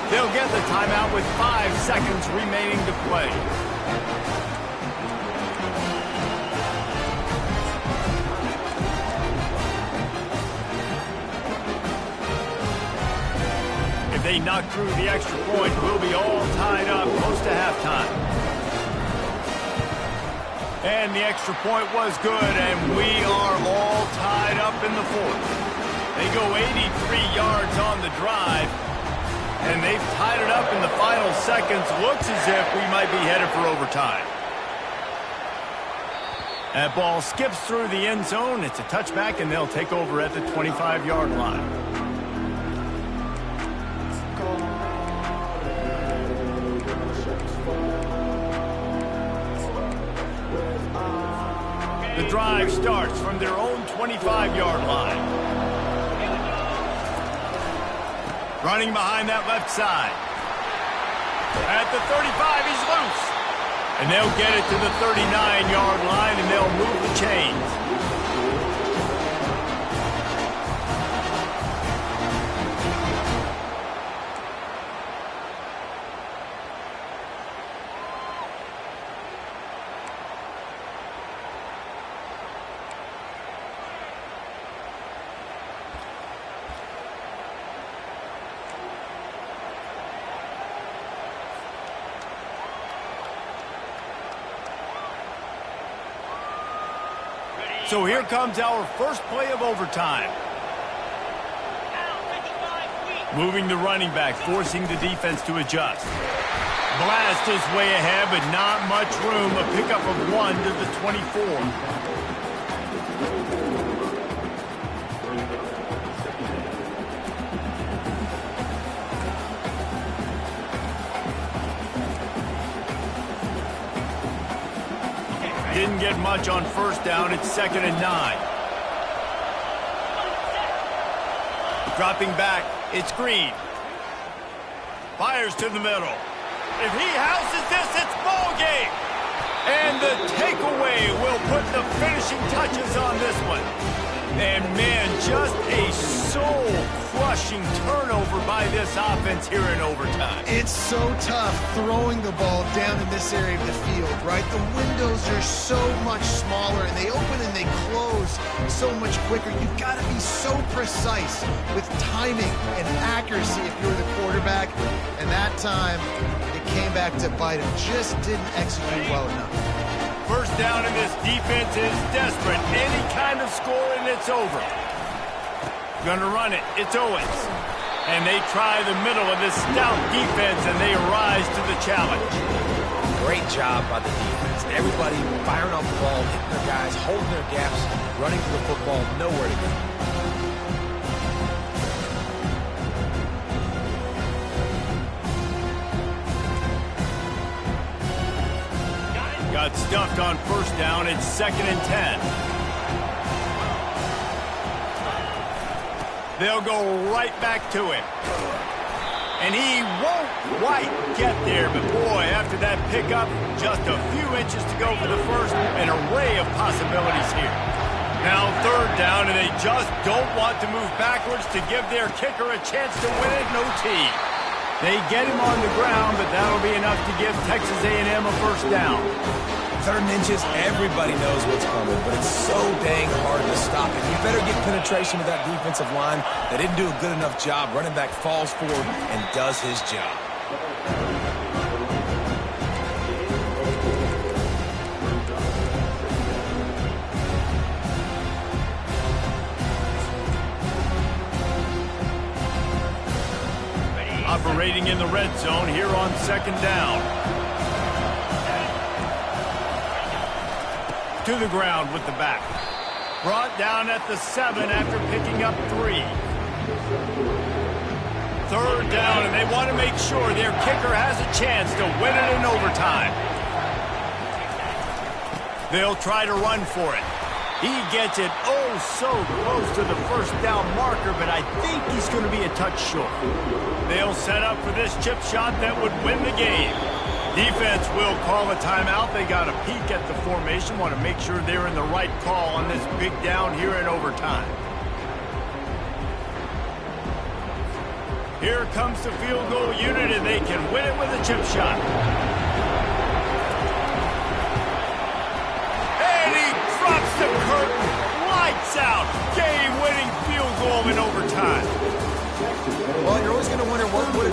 They'll get the timeout with 5 seconds remaining to play. they knock through the extra point, we'll be all tied up close to halftime. And the extra point was good, and we are all tied up in the fourth. They go 83 yards on the drive, and they've tied it up in the final seconds. Looks as if we might be headed for overtime. That ball skips through the end zone. It's a touchback, and they'll take over at the 25-yard line. The drive starts from their own 25-yard line. Running behind that left side. At the 35, he's loose. And they'll get it to the 39-yard line, and they'll move the chains. So here comes our first play of overtime. Moving the running back, forcing the defense to adjust. Blast his way ahead, but not much room. A pickup of 1 to the 24. Didn't get much on first down. It's 2nd and 9. Dropping back, it's Green. Fires to the middle. If he houses this, it's ball game. And the takeaway will put the finishing touches on this one. And man, just a soul-crushing turnover by this offense here in overtime. It's so tough throwing the ball down in this area of the field, right? The windows are so much smaller, and they open and they close so much quicker. You've got to be so precise with timing and accuracy if you're the quarterback. And that time, it came back to bite him. Just didn't execute well enough. First down, and this defense is desperate. Any kind of score, and it's over. Gonna run it. It's Owens. And they try the middle of this stout defense, and they rise to the challenge. Great job by the defense. Everybody firing off the ball, hitting their guys, holding their gaps, running to the football, nowhere to go. Got stuffed on first down. It's 2nd and 10. They'll go right back to him. And he won't quite get there, but boy, after that pickup, just a few inches to go for the first. An array of possibilities here. Now 3rd down, and they just don't want to move backwards to give their kicker a chance to win it. No tee. They get him on the ground, but that'll be enough to give Texas A&M a first down. 3rd and inches, everybody knows what's coming, but it's so dang hard to stop it. You better get penetration with that defensive line. They didn't do a good enough job. Running back falls forward and does his job. Operating in the red zone here on 2nd down. To the ground with the back. Brought down at the 7 after picking up 3. 3rd down, and they want to make sure their kicker has a chance to win it in overtime. They'll try to run for it. He gets it oh so close to the first down marker, but I think he's going to be a touch short. They'll set up for this chip shot that would win the game. Defense will call a timeout. They got a peek at the formation, want to make sure they're in the right call on this big down here in overtime. Here comes the field goal unit, and they can win it with a chip shot. And he drops the curtain. Lights out. Game-winning field goal in overtime. Well, you're always going to wonder what would have